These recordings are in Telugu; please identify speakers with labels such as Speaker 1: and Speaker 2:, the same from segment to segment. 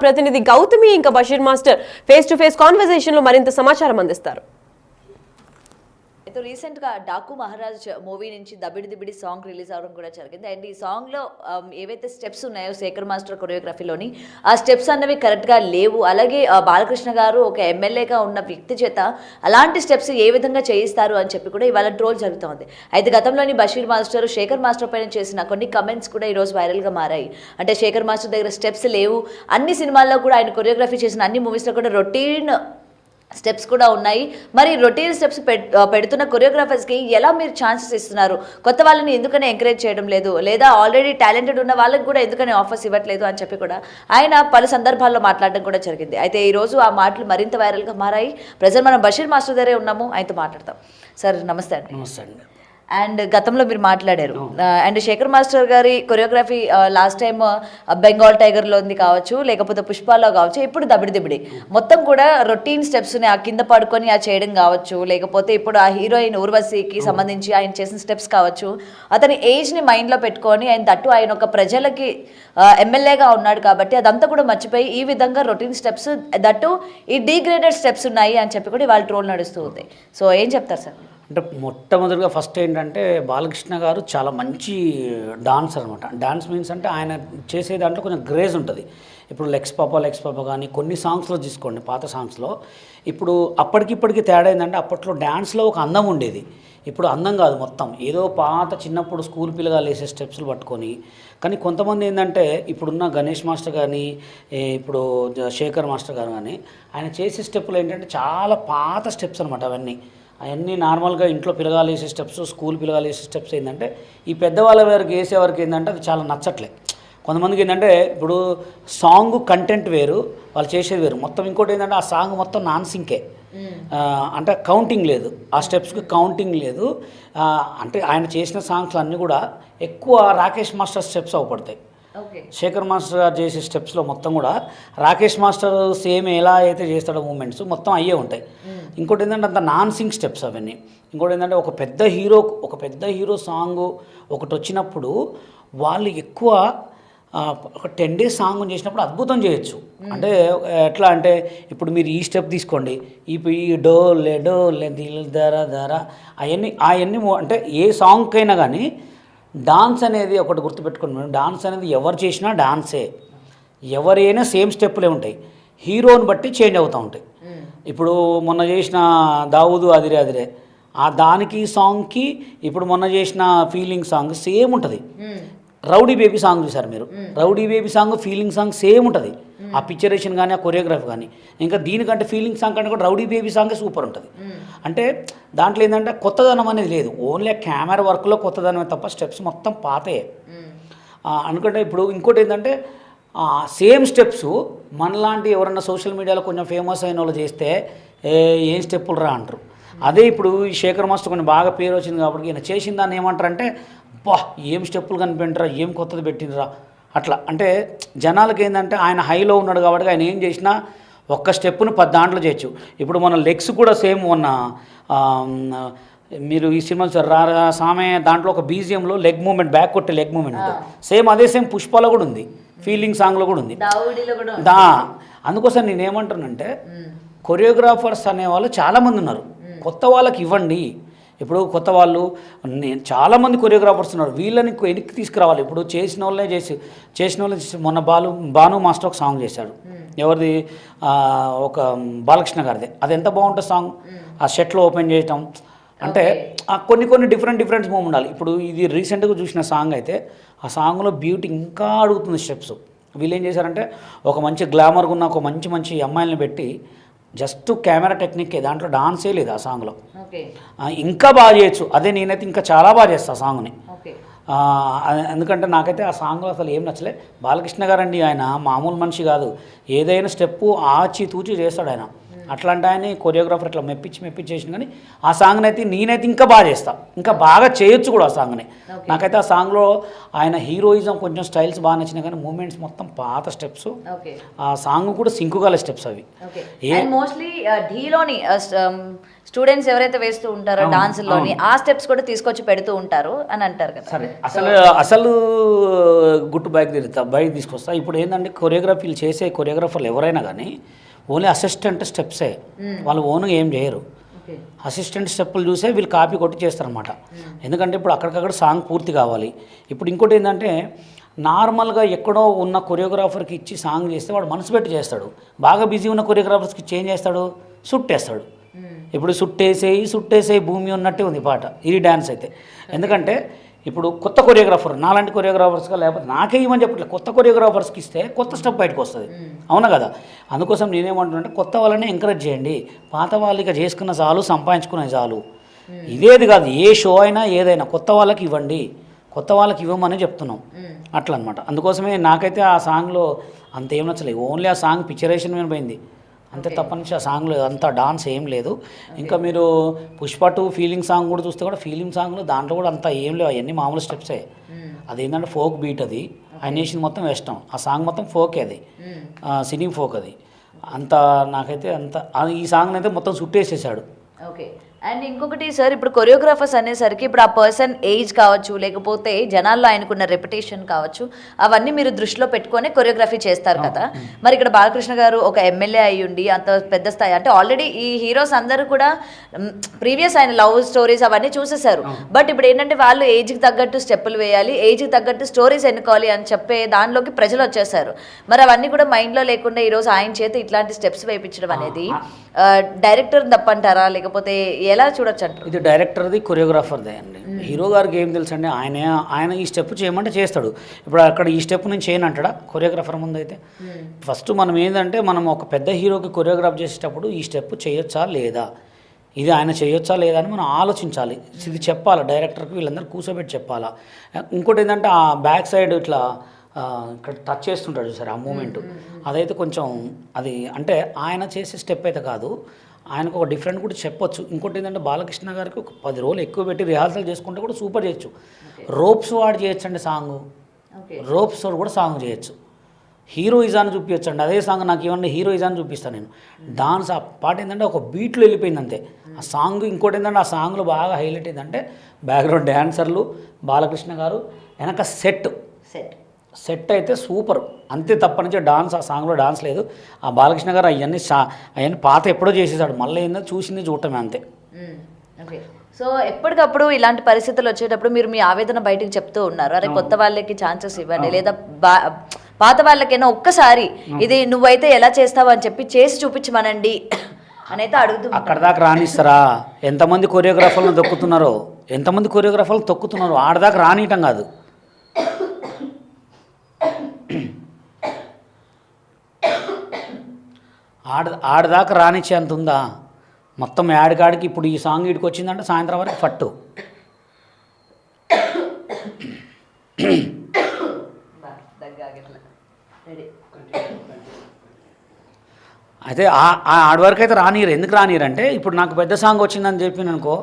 Speaker 1: ప్రతినిధి గౌతమి ఇంకా Basheer master face to face conversation లో మరింత సమాచారం అందిస్తారు.
Speaker 2: అయితే రీసెంట్గా డాకు మహారాజ్ మూవీ నుంచి దబిడి దిబిడి సాంగ్ రిలీజ్ అవ్వడం కూడా జరిగింది. అండ్ ఈ సాంగ్లో ఏవైతే స్టెప్స్ ఉన్నాయో శేఖర్ మాస్టర్ కొరియోగ్రఫీలోని ఆ స్టెప్స్ అన్నవి కరెక్ట్గా లేవు. అలాగే బాలకృష్ణ గారు ఒక ఎమ్మెల్యేగా ఉన్న వ్యక్తి చేత అలాంటి స్టెప్స్ ఏ విధంగా చేయిస్తారు అని చెప్పి కూడా ఇవాళ ట్రోల్ జరుగుతోంది. అయితే గతంలోని బషీర్ మాస్టర్ శేఖర్ మాస్టర్ పైన చేసిన కొన్ని కమెంట్స్ కూడా ఈరోజు వైరల్గా మారాయి. అంటే శేఖర్ మాస్టర్ దగ్గర స్టెప్స్ లేవు, అన్ని సినిమాల్లో కూడా ఆయన కొరియోగ్రఫీ చేసిన అన్ని మూవీస్లో కూడా రొటీన్ స్టెప్స్ కూడా ఉన్నాయి. మరి రొటీన్ స్టెప్స్ పెడుతున్న కొరియోగ్రాఫర్స్కి ఎలా మీరు ఛాన్సెస్ ఇస్తున్నారు? కొత్త వాళ్ళని ఎందుకని ఎంకరేజ్ చేయడం లేదు, లేదా ఆల్రెడీ టాలెంటెడ్ ఉన్న వాళ్ళకి కూడా ఎందుకని ఆఫర్స్ ఇవ్వట్లేదు అని చెప్పి కూడా ఆయన పలు సందర్భాల్లో మాట్లాడడం కూడా జరిగింది. అయితే ఈరోజు ఆ మాటలు మరింత వైరల్గా మారాయి. ప్రజెంట్ మనం బషీర్ మాస్టర్ దగ్గరే ఉన్నాము, ఆయనతో మాట్లాడతాం. సార్ నమస్తే అండి.
Speaker 3: నమస్తే అండి.
Speaker 2: అండ్ గతంలో మీరు మాట్లాడారు అండ్ శేఖర్ మాస్టర్ గారి కొరియోగ్రఫీ లాస్ట్ టైం బెంగాల్ టైగర్లో ఉంది కావచ్చు, లేకపోతే పుష్పాలో కావచ్చు, ఇప్పుడు దబిడి దిబిడి మొత్తం కూడా రొటీన్ స్టెప్స్ని ఆ కింద పడుకొని ఆ చేయడం కావచ్చు, లేకపోతే ఇప్పుడు ఆ హీరోయిన్ ఊర్వశికి సంబంధించి ఆయన చేసిన స్టెప్స్ కావచ్చు, అతని ఏజ్ని మైండ్లో పెట్టుకొని ఆయన తట్టు ఆయన ఒక ప్రజలకి ఎమ్మెల్యేగా ఉన్నాడు కాబట్టి అదంతా కూడా మర్చిపోయి ఈ విధంగా రొటీన్ స్టెప్స్ దట్టు ఈ డీగ్రేడెడ్ స్టెప్స్ ఉన్నాయి అని చెప్పి కూడా వాళ్ళ ట్రోల్ నడుస్తూ ఉంది. సో ఏం చెప్తారు సార్?
Speaker 3: అంటే మొట్టమొదటిగా ఫస్ట్ ఏంటంటే బాలకృష్ణ గారు చాలా మంచి డాన్సర్ అనమాట. డాన్స్ మీన్స్ అంటే ఆయన చేసే దాంట్లో కొంచెం గ్రేజ్ ఉంటుంది. ఇప్పుడు లెక్స్ పాప కానీ కొన్ని సాంగ్స్లో తీసుకోండి, పాత సాంగ్స్లో ఇప్పుడు అప్పటికిప్పటికి తేడా ఏంటంటే అప్పట్లో డ్యాన్స్లో ఒక అందం ఉండేది, ఇప్పుడు అందం కాదు, మొత్తం ఏదో పాత చిన్నప్పుడు స్కూల్ పిల్లగా వేసే స్టెప్స్లు పట్టుకొని. కానీ కొంతమంది ఏంటంటే ఇప్పుడున్న గణేష్ మాస్టర్ కానీ ఇప్పుడు శేఖర్ మాస్టర్ గారు కానీ ఆయన చేసే స్టెప్పులు ఏంటంటే చాలా పాత స్టెప్స్ అనమాట. అవన్నీ నార్మల్గా ఇంట్లో పిల్లగాలు వేసే స్టెప్స్, స్కూల్ పిల్లగాలు వేసే స్టెప్స్ ఏంటంటే ఈ పెద్దవాళ్ళ వరకు వేసేవారికి ఏంటంటే అది చాలా నచ్చట్లే. కొంతమందికి ఏంటంటే ఇప్పుడు సాంగ్ కంటెంట్ వేరు, వాళ్ళు చేసేది వేరు. మొత్తం ఇంకోటి ఏంటంటే ఆ సాంగ్ మొత్తం నాన్ సింకే, అంటే కౌంటింగ్ లేదు, ఆ స్టెప్స్కి కౌంటింగ్ లేదు. అంటే ఆయన చేసిన సాంగ్స్ అన్నీ కూడా ఎక్కువ రాకేష్ మాస్టర్ స్టెప్స్ అవపడతాయి. శేఖర్ మాస్టర్ గారు చేసే స్టెప్స్లో మొత్తం కూడా రాకేష్ మాస్టర్ సేమ్ ఎలా అయితే చేస్తాడో మూమెంట్స్ మొత్తం అయ్యే ఉంటాయి. ఇంకోటి ఏంటంటే అంత నాన్ సింగ్ స్టెప్స్ అవన్నీ. ఇంకోటి ఏంటంటే ఒక పెద్ద హీరో సాంగ్ ఒకటి వచ్చినప్పుడు వాళ్ళు ఎక్కువ ఒక 10 days సాంగ్ చేసినప్పుడు అద్భుతం చేయొచ్చు. అంటే ఎట్లా అంటే ఇప్పుడు మీరు ఈ స్టెప్ తీసుకోండి, ఈ డోలే దిల్ దర అవన్నీ అంటే ఏ సాంగ్కైనా కానీ డాన్స్ అనేది ఒకటి గుర్తుపెట్టుకోండి మేడం. డాన్స్ అనేది ఎవరు చేసినా డాన్సే, ఎవరైనా సేమ్ స్టెప్పులే ఉంటాయి, హీరోని బట్టి చేంజ్ అవుతూ ఉంటాయి. ఇప్పుడు మొన్న చేసిన దావుదు అదిరే ఆ దానికి సాంగ్కి ఇప్పుడు మొన్న చేసిన ఫీలింగ్ సాంగ్ సేమ్ ఉంటుంది. రౌడీ బేబీ సాంగ్ చూసారు మీరు, rowdy baby song feeling song same ఉంటుంది. ఆ పిక్చరేషన్ కానీ ఆ కొరియోగ్రఫీ కానీ. ఇంకా దీనికంటే ఫీలింగ్ సాంగ్ కంటే కూడా రౌడీ బేబీ సాంగే సూపర్ ఉంటుంది. అంటే దాంట్లో ఏంటంటే కొత్తదనం అనేది లేదు, ఓన్లీ కెమెరా వర్క్లో కొత్తదనమే తప్ప స్టెప్స్ మొత్తం పాతే. అనుకుంటే ఇప్పుడు ఇంకోటి ఏంటంటే సేమ్ స్టెప్స్ మనలాంటి ఎవరన్నా సోషల్ మీడియాలో కొంచెం ఫేమస్ అయిన వాళ్ళు చేస్తే ఏం స్టెప్పులు రా అంటారు. అదే ఇప్పుడు ఈ శేఖర్ మాస్టర్ కొంచెం బాగా పేరు వచ్చింది కాబట్టి ఈయన చేసిన దాన్ని ఏమంటారంటే బా ఏం స్టెప్పులు కనిపెట్టినరా, ఏం కొత్తది పెట్టినరా అట్లా. అంటే జనాలకి ఏంటంటే ఆయన హైలో ఉన్నాడు కాబట్టి ఆయన ఏం చేసినా ఒక్క స్టెప్పును 10 దాంట్లో చేయొచ్చు. ఇప్పుడు మన లెగ్స్ కూడా సేమ్ ఉన్న మీరు ఈ సినిమా సామే దాంట్లో ఒక బీజిఎంలో లెగ్ మూమెంట్, బ్యాక్ కొట్టే లెగ్ మూమెంట్ సేమ్ అదే సేమ్ పుష్పాలో కూడా ఉంది, ఫీలింగ్ సాంగ్లో కూడా ఉంది. అందుకోసం నేనేమంటానంటే కొరియోగ్రాఫర్స్ అనేవాళ్ళు చాలామంది ఉన్నారు, కొత్త వాళ్ళకి ఇవ్వండి. ఇప్పుడు కొత్త వాళ్ళు చాలామంది కొరియోగ్రాఫర్స్ ఉన్నారు, వీళ్ళని వెనక్కి తీసుకురావాలి. ఇప్పుడు చేసిన వాళ్ళే మొన్న భాను మాస్టర్ ఒక సాంగ్ చేశాడు, ఎవరిది ఒక బాలకృష్ణ గారిది. అది ఎంత బాగుంటుంది సాంగ్, ఆ షర్ట్లో ఓపెన్ చేయటం అంటే కొన్ని డిఫరెంట్ మూవ్ ఉండాలి. ఇప్పుడు ఇది రీసెంట్గా చూసిన సాంగ్ అయితే ఆ సాంగ్లో బ్యూటీ ఇంకా అడుగుతుంది స్టెప్స్. వీళ్ళు ఏం చేశారంటే ఒక మంచి గ్లామర్గా ఉన్న ఒక మంచి అమ్మాయిలను పెట్టి జస్ట్ కెమెరా టెక్నిక్కే, దాంట్లో డాన్సే లేదు ఆ సాంగ్లో. ఇంకా బాగా చేయొచ్చు, అదే నేనైతే ఇంకా చాలా బాగా చేస్తాను ఆ సాంగ్ని. ఎందుకంటే నాకైతే ఆ సాంగ్లో అసలు ఏం నచ్చలే. బాలకృష్ణ గారండి ఆయన మామూలు మనిషి కాదు, ఏదైనా స్టెప్పు ఆచి తూచి చేస్తాడు ఆయన. అట్లాంటి ఆయన కొరియోగ్రాఫర్ ఇట్లా మెప్పించి చేసిన కానీ ఆ సాంగ్ని అయితే నేనైతే ఇంకా బాగా చేస్తాను, ఇంకా బాగా చేయొచ్చు కూడా ఆ సాంగ్ని. నాకైతే ఆ సాంగ్లో ఆయన హీరోయిజం కొంచెం స్టైల్స్ బాగా నచ్చినాయి కానీ మూమెంట్స్ మొత్తం పాత స్టెప్స్. ఆ సాంగ్ కూడా సింకు గల స్టెప్స్ అవి.
Speaker 2: మోస్ట్లీ ఢీలోని స్టూడెంట్స్ ఎవరైతే వేస్తూ ఉంటారో డాన్స్లోని ఆ స్టెప్స్ కూడా తీసుకొచ్చి పెడుతూ ఉంటారు అని అంటారు కదా.
Speaker 3: సరే, అసలు గుట్టు బైక్ తీసుకొస్తా. ఇప్పుడు ఏంటంటే కొరియోగ్రఫీలు చేసే కొరియోగ్రాఫర్లు ఎవరైనా కానీ ఓన్లీ అసిస్టెంట్ స్టెప్సే, వాళ్ళు ఓన్గా ఏం చేయరు. అసిస్టెంట్ స్టెప్పులు చూసే వీళ్ళు కాపీ కొట్టి చేస్తారనమాట. ఎందుకంటే ఇప్పుడు అక్కడికక్కడ సాంగ్ పూర్తి కావాలి. ఇప్పుడు ఇంకోటి ఏంటంటే నార్మల్గా ఎక్కడో ఉన్న కొరియోగ్రాఫర్కి ఇచ్చి సాంగ్ చేస్తే వాడు మనసు పెట్టి చేస్తాడు. బాగా బిజీ ఉన్న కొరియోగ్రాఫర్స్కి చేంజ్ చేస్తాడు, సుట్టేస్తాడు. ఇప్పుడు సుట్టేసేయి భూమి ఉన్నట్టే ఉంది పాట, ఇది డ్యాన్స్ అయితే. ఎందుకంటే ఇప్పుడు కొత్త కొరియోగ్రాఫర్ నాలాంటి కొరియోగ్రాఫర్స్గా లేకపోతే నాకే ఇవ్వని చెప్పట్లేదు, కొత్త కొరియోగ్రాఫర్స్కి ఇస్తే కొత్త స్టెప్ బయటకు వస్తుంది. అవునా కదా? అందుకోసం నేనేమంటున్నానంటే కొత్త వాళ్ళని ఎంకరేజ్ చేయండి. పాత వాళ్ళకి చేసుకున్న చాలు, సంపాదించుకునే చాలు. ఇదేది కాదు, ఏ షో అయినా ఏదైనా కొత్త వాళ్ళకి ఇవ్వండి, కొత్త వాళ్ళకి ఇవ్వమని చెప్తున్నాం అట్లా అనమాట. అందుకోసమే నాకైతే ఆ సాంగ్లో అంత ఏం నచ్చలేదు. ఓన్లీ ఆ సాంగ్ పిక్చరేషన్ మీద పోయింది అంతే తప్పనించి ఆ సాంగ్లో అంత డాన్స్ ఏం లేదు. ఇంకా మీరు పుష్ప 2 ఫీలింగ్ సాంగ్ కూడా చూస్తే కూడా ఫీలింగ్ సాంగ్లో దాంట్లో కూడా అంత ఏం లేవు, అవన్నీ మామూలు స్టెప్సే. అదేంటంటే ఫోక్ బీట్, అది ఆయన వేసింది మొత్తం వెస్టర్న్, ఆ సాంగ్ మొత్తం ఫోకే, అది సినీ ఫోక్. అది అంత నాకైతే అంత ఈ సాంగ్ని అయితే మొత్తం సుట్టేసేసాడు.
Speaker 2: ఓకే. అండ్ ఇంకొకటి సార్, ఇప్పుడు కొరియోగ్రాఫర్స్ అనేసరికి ఇప్పుడు ఆ పర్సన్ ఏజ్ కావచ్చు, లేకపోతే జనాల్లో ఆయనకున్న రెప్యుటేషన్ కావచ్చు, అవన్నీ మీరు దృష్టిలో పెట్టుకొని కొరియోగ్రఫీ చేస్తారు కదా. మరి ఇక్కడ బాలకృష్ణ గారు ఒక ఎమ్మెల్యే అయ్యుండి అంత పెద్ద స్థాయి, అంటే ఆల్రెడీ ఈ హీరోస్ అందరూ కూడా ప్రీవియస్ ఆయన లవ్ స్టోరీస్ అవన్నీ చూసేశారు. బట్ ఇప్పుడు ఏంటంటే వాళ్ళు ఏజ్కి తగ్గట్టు స్టెప్పులు వేయాలి, ఏజ్కి తగ్గట్టు స్టోరీస్ ఎన్నుకోవాలి అని చెప్పే దానిలోకి ప్రజలు వచ్చేసారు. మరి అవన్నీ కూడా మైండ్లో లేకుండా ఈరోజు ఆయన చేత ఇట్లాంటి స్టెప్స్ వేయించడం అనేది డైరెక్టర్ తప్పంటారా, లేకపోతే ఎలా చూడొచ్చు అంటారు?
Speaker 3: ఇది డైరెక్టర్ది, కొరియోగ్రాఫర్దే అండి. హీరో గారికి ఏం తెలుసు అండి, ఆయన ఈ స్టెప్ చేయమంటే చేస్తాడు. ఇప్పుడు అక్కడ ఈ స్టెప్ నేను చేయను అంటాడా కొరియోగ్రాఫర్ ముందు అయితే? ఫస్ట్ మనం ఏంటంటే మనం ఒక పెద్ద హీరోకి కొరియోగ్రాఫ్ చేసేటప్పుడు ఈ స్టెప్ చేయొచ్చా లేదా, ఇది ఆయన చేయొచ్చా లేదా అని మనం ఆలోచించాలి. ఇది చెప్పాలి డైరెక్టర్కి, వీళ్ళందరూ కూర్చోబెట్టి చెప్పాలా. ఇంకోటి ఏంటంటే ఆ బ్యాక్ సైడ్ ఇట్లా ఇక్కడ టచ్ చేస్తుంటాడు చూసారు, ఆ మూమెంట్ అదైతే కొంచెం అది అంటే ఆయన చేసే స్టెప్ అయితే కాదు, ఆయనకు ఒక డిఫరెంట్ కూడా చెప్పొచ్చు. ఇంకోటి ఏంటంటే బాలకృష్ణ గారికి ఒక 10 రోజులు ఎక్కువ పెట్టి రిహార్సల్ చేసుకుంటే కూడా సూపర్ చేయొచ్చు. రోప్స్ వాడి చేయొచ్చు అండి సాంగ్, రోప్స్ కూడా సాంగ్ చేయొచ్చు. హీరోయిజాన్ని చూపించండి, అదే సాంగ్ నాకు ఏమన్నా హీరోయిజాన్ని చూపిస్తాను నేను. డాన్స్ ఆ పాట ఏంటంటే ఒక బీట్లో వెళ్ళిపోయింది అంతే ఆ సాంగ్. ఇంకోటి ఏంటంటే ఆ సాంగ్లో బాగా హైలైట్ ఏంటంటే బ్యాక్గ్రౌండ్ డ్యాన్సర్లు, బాలకృష్ణ గారు, వెనక సెట్ అయితే సూపర్ అంతే. తప్పనించి డాన్స్, ఆ సాంగ్లో డాన్స్ లేదు. ఆ బాలకృష్ణ గారు అవన్నీ పాత ఎప్పుడో చేసేసాడు, మళ్ళీ ఏందో చూసింది చూడటమే అంతే.
Speaker 2: ఓకే. సో ఎప్పటికప్పుడు ఇలాంటి పరిస్థితులు వచ్చేటప్పుడు మీరు మీ ఆవేదన బయటకు చెప్తూ ఉన్నారు, అరే కొత్త వాళ్ళకి ఛాన్సెస్ ఇవ్వండి, లేదా పాత వాళ్ళకైనా ఒక్కసారి ఇది నువ్వైతే ఎలా చేస్తావు అని చెప్పి చేసి చూపించమనండి అని అయితే అడుగుతుంది.
Speaker 3: అక్కడ దాకా రానిస్తారా? ఎంతమంది కొరియోగ్రాఫర్లను తొక్కుతున్నారో, ఆడదాకా రానియటం కాదు. ఆడదాకా రానిచ్చే అంత ఉందా? మొత్తం యాడికాడికి ఇప్పుడు ఈ సాంగ్ ఇడికి వచ్చిందంటే సాయంత్రం వరకు ఫట్టు. అయితే ఆడి వరకు అయితే రానియరు. ఎందుకు రానియరు అంటే ఇప్పుడు నాకు పెద్ద సాంగ్ వచ్చిందని చెప్పిన అనుకో,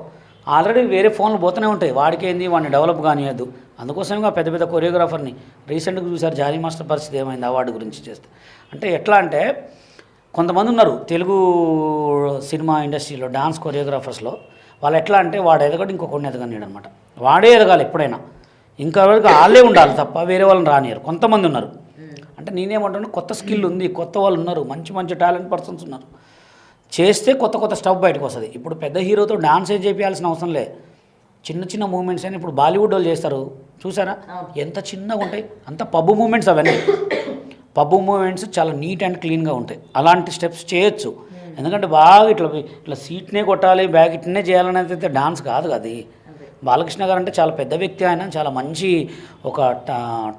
Speaker 3: ఆల్రెడీ వేరే ఫోన్లు పోతూనే ఉంటాయి, వాడికి ఏంది వాడిని డెవలప్ కానియద్దు. అందుకోసమే పెద్ద కొరియోగ్రాఫర్ని రీసెంట్గా చూసారు జానీ మాస్టర్ పరిస్థితి ఏమైంది అవార్డు గురించి చేస్తే. అంటే ఎట్లా అంటే కొంతమంది ఉన్నారు తెలుగు సినిమా ఇండస్ట్రీలో డాన్స్ కొరియోగ్రాఫర్స్లో, వాళ్ళు ఎట్లా అంటే వాడు ఎదగడు ఇంకొకరిని ఎదగనియడు అనమాట. వాడే ఎదగాలి ఎప్పుడైనా, ఇంకా వరకు వాళ్ళే ఉండాలి తప్ప వేరే వాళ్ళని రానియరు. కొంతమంది ఉన్నారు. అంటే నేనేమంటాను, కొత్త స్కిల్ ఉంది, కొత్త వాళ్ళు ఉన్నారు, మంచి టాలెంట్ పర్సన్స్ ఉన్నారు, చేస్తే కొత్త స్టఫ్ బయటకు వస్తుంది. ఇప్పుడు పెద్ద హీరోతో డాన్స్ ఏం చేయాల్సిన అవసరం లే, చిన్న మూమెంట్స్ అయినా ఇప్పుడు బాలీవుడ్ వాళ్ళు చేస్తారు చూసారా, ఎంత చిన్నగా ఉంటాయి, అంత పబ్బు మూమెంట్స్. అవన్నీ పబ్బు మూమెంట్స్ చాలా నీట్ అండ్ క్లీన్గా ఉంటాయి. అలాంటి స్టెప్స్ చేయొచ్చు. ఎందుకంటే బాగా ఇట్లా సీట్నే కొట్టాలి, బ్యాగ్ ఇట్నే చేయాలనేది అయితే డాన్స్ కాదు అది. బాలకృష్ణ గారు అంటే చాలా పెద్ద వ్యక్తి, ఆయన చాలా మంచి ఒక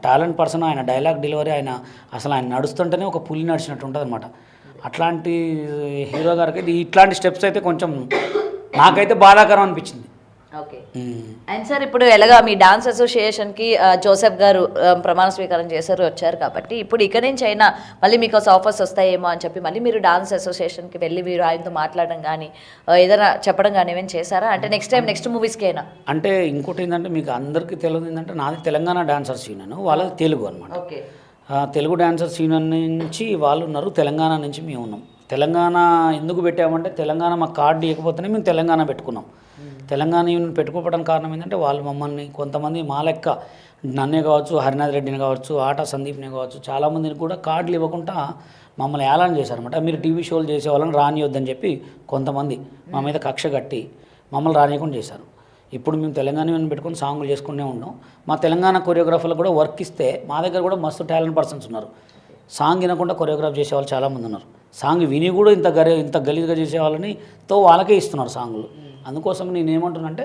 Speaker 3: టాలెంట్ పర్సన్. ఆయన డైలాగ్ డెలివరీ, ఆయన నడుస్తుంటేనే ఒక పులి నడిచినట్టు ఉంటుంది అనమాట. అట్లాంటి హీరో గారికి ఇట్లాంటి స్టెప్స్ అయితే కొంచెం నాకైతే బాధాకరం అనిపించింది.
Speaker 2: ఓకే. అండ్ సార్ ఇప్పుడు ఎలాగా మీ డాన్స్ అసోసియేషన్కి జోసెఫ్ గారు ప్రమాణ స్వీకారం చేశారు, వచ్చారు కాబట్టి ఇప్పుడు ఇక్కడి నుంచి అయినా మళ్ళీ మీకు ఆఫర్స్ వస్తాయేమో అని చెప్పి మళ్ళీ మీరు డాన్స్ అసోసియేషన్కి వెళ్ళి మీరు ఆయనతో మాట్లాడడం కానీ ఏదైనా చెప్పడం కానీ ఏమైనా చేశారా? అంటే నెక్స్ట్ మూవీస్కి అయినా.
Speaker 3: అంటే ఇంకోటి ఏంటంటే మీకు అందరికీ తెలియదు ఏంటంటే నాది తెలంగాణ డాన్సర్స్ యూనియన్, వాళ్ళది తెలుగు అనమాట.
Speaker 2: ఓకే.
Speaker 3: తెలుగు డాన్సర్స్ యూనియన్ నుంచి వాళ్ళు ఉన్నారు, తెలంగాణ నుంచి మేము ఉన్నాం. తెలంగాణ ఎందుకు పెట్టామంటే తెలంగాణ మాకు కార్డు ఇవ్వకపోతేనే మేము తెలంగాణ పెట్టుకున్నాం. తెలంగాణ యూనియన్ పెట్టుకోవడానికి కారణం ఏంటంటే వాళ్ళు మమ్మల్ని కొంతమంది మా లెక్క నన్నే కావచ్చు, హరినాథ్ రెడ్డిని కావచ్చు, ఆటా సందీప్ని కావచ్చు, చాలామందిని కూడా కార్డులు ఇవ్వకుండా మమ్మల్ని ఏలాన్ చేశారన్నమాట. మీరు టీవీ షోలు చేసే వాళ్ళని రానియొద్దని చెప్పి కొంతమంది మా మీద కక్ష కట్టి మమ్మల్ని రానియకుండా చేశారు. ఇప్పుడు మేము తెలంగాణ యూనియన్ పెట్టుకొని సాంగులు చేసుకునే ఉన్నాం. మా తెలంగాణ కొరియోగ్రాఫర్లకు కూడా వర్క్ ఇస్తే మా దగ్గర కూడా మస్తు టాలెంట్ పర్సన్స్ ఉన్నారు. సాంగ్ వినకుండా కొరియోగ్రాఫ్ చేసేవాళ్ళు చాలామంది ఉన్నారు. సాంగ్ విని కూడా ఇంత గలీజ్గా చేసే వాళ్ళని వాళ్ళకే ఇస్తున్నారు సాంగులు. అందుకోసం నేను ఏమంటున్నానంటే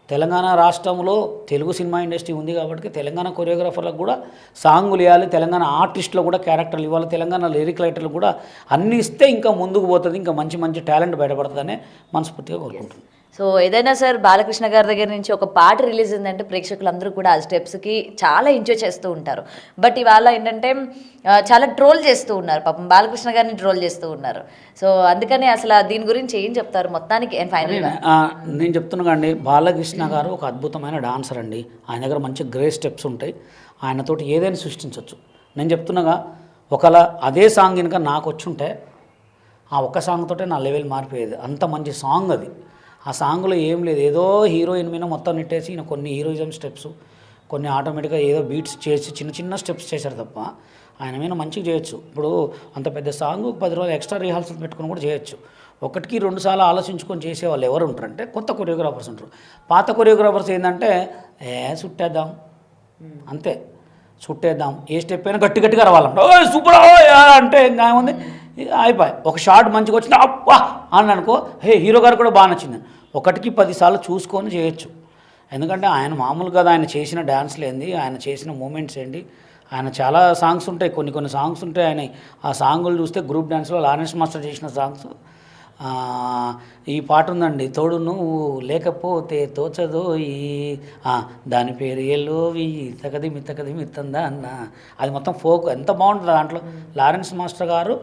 Speaker 3: తెలంగాణ రాష్ట్రంలో తెలుగు సినిమా ఇండస్ట్రీ ఉంది కాబట్టి తెలంగాణ కొరియోగ్రాఫర్లకు కూడా సాంగులు ఇవ్వాలి, తెలంగాణ ఆర్టిస్టులు కూడా క్యారెక్టర్లు ఇవ్వాలి, తెలంగాణ లిరిక్ రైటర్లు కూడా అన్నీ ఇస్తే ఇంకా ముందుకు పోతుంది, ఇంకా మంచి మంచి టాలెంట్ బయటపడుతుందనే మనస్ఫూర్తిగా కోరుకుంటున్నాను.
Speaker 2: సో ఏదైనా సార్ బాలకృష్ణ గారి దగ్గర నుంచి ఒక పాట రిలీజ్ అయిందంటే ప్రేక్షకులందరూ కూడా ఆ స్టెప్స్కి చాలా ఎంజాయ్ చేస్తూ ఉంటారు. బట్ ఇవాళ ఏంటంటే చాలా ట్రోల్ చేస్తూ ఉన్నారు, పాపం బాలకృష్ణ గారిని ట్రోల్ చేస్తూ ఉన్నారు. సో అందుకని అసలు దీని గురించి ఏం చెప్తారు మొత్తానికి ఫైనల్గా?
Speaker 3: నేను చెప్తున్నా అండి, బాలకృష్ణ గారు ఒక అద్భుతమైన డాన్సర్ అండి. ఆయన దగ్గర మంచి గ్రేట్ స్టెప్స్ ఉంటాయి. ఆయనతోటి ఏదైనా సృష్టించవచ్చు. నేను చెప్తున్నాగా, ఒకవేళ అదే సాంగ్ కనుక నాకు వచ్చుంటే ఆ ఒక్క సాంగ్తోటే నా లెవెల్ మారిపోయేది. అంత మంచి సాంగ్ అది. ఆ సాంగ్లో ఏం లేదు, ఏదో హీరోయిన్ మీద మొత్తం నెట్టేసి ఈయన కొన్ని హీరోయిజం స్టెప్స్, కొన్ని ఆటోమేటిక్గా ఏదో బీట్స్ చేసి చిన్న చిన్న స్టెప్స్ చేశారు తప్ప ఆయన మీద మంచిగా చేయొచ్చు. ఇప్పుడు అంత పెద్ద సాంగ్ 10 రోజులు ఎక్స్ట్రా రిహార్సల్ పెట్టుకుని కూడా చేయొచ్చు. 1-2 సార్లు ఆలోచించుకొని చేసేవాళ్ళు ఎవరు ఉంటారంటే కొత్త కొరియోగ్రాఫర్స్ ఉంటారు. పాత కొరియోగ్రాఫర్స్ ఏంటంటే చుట్టేద్దాం అంతే, చుట్టేద్దాం, ఏ స్టెప్ అయినా గట్టిగా రావాలంట, సూపర్ అంటే ఇంకా ఏముంది, అయిపోయి ఒక షార్ట్ మంచిగా వచ్చింది అబ్బా అని అనుకో, హీరో గారు కూడా బాగా నచ్చింది. 1-10 సార్లు చూసుకొని చేయొచ్చు. ఎందుకంటే ఆయన మామూలు కదా, ఆయన చేసిన డ్యాన్స్లు ఏంది, ఆయన చేసిన మూమెంట్స్ ఏంటి, ఆయన చాలా సాంగ్స్ ఉంటాయి, కొన్ని సాంగ్స్ ఉంటాయి. ఆయన ఆ సాంగులు చూస్తే గ్రూప్ డ్యాన్స్లో లారెన్స్ మాస్టర్ చేసిన సాంగ్స్, ఈ పాట ఉందండి, తోడు నువ్వు లేకపోతే తోచదోయి, దాని పేరు ఎల్లోవి తకది మిత్తందా అన్న, అది మొత్తం ఫోక్ ఎంత బాగుంటుంది. దాంట్లో లారెన్స్ మాస్టర్ గారు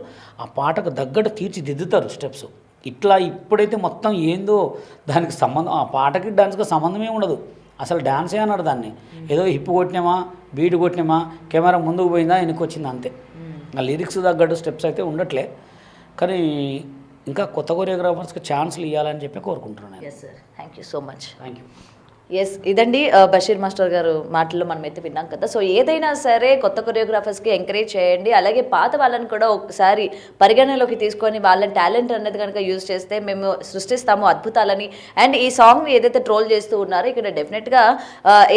Speaker 3: ఆ పాటకు తగ్గట్టు తీర్చిదిద్దుతారు స్టెప్స్. ఇట్లా ఇప్పుడైతే మొత్తం ఏందో దానికి సంబంధం, ఆ పాటకి డాన్స్కి సంబంధమే ఉండదు. అసలు డాన్సే అన్నాడు దాన్ని, ఏదో హిప్ కొట్టినామా, బీట్ కొట్టినామా, కెమెరా ముందుకు పోయిందా వెనక్కి వచ్చిందా అంతే. ఆ లిరిక్స్ తగ్గట్టు స్టెప్స్ అయితే ఉండట్లే. కానీ ఇంకా కొత్త కొరియోగ్రాఫర్స్కి ఛాన్స్లు ఇవ్వాలని చెప్పి కోరుకుంటున్నాను.
Speaker 2: Yes sir, thank you so much.
Speaker 3: Thank you.
Speaker 2: Yes, ఇదండి బషీర్ మాస్టర్ గారు మాటల్లో మనమైతే విన్నాం కదా. సో ఏదైనా సరే కొత్త కొరియోగ్రాఫర్స్కి ఎంకరేజ్ చేయండి, అలాగే పాత వాళ్ళని కూడా ఒకసారి పరిగణనలోకి తీసుకొని వాళ్ళ టాలెంట్ అనేది కనుక యూజ్ చేస్తే మేము సృష్టిస్తాము అద్భుతాలని. అండ్ ఈ సాంగ్ని ఏదైతే ట్రోల్ చేస్తూ ఉన్నారో ఇక్కడ డెఫినెట్గా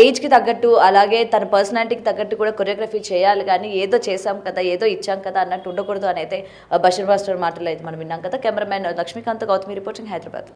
Speaker 2: ఏజ్కి తగ్గట్టు అలాగే తన పర్సనాలిటీకి తగ్గట్టు కూడా కొరియోగ్రఫీ చేయాలి, కానీ ఏదో చేసాం కదా, ఏదో ఇచ్చాం కదా అన్నట్టు ఉండకూడదు అని అయితే బషీర్ మాస్టర్ మాటలు అయితే మనం విన్నాం కదా. Cameraman Lakshmikant, Gautami reporting, Hyderabad.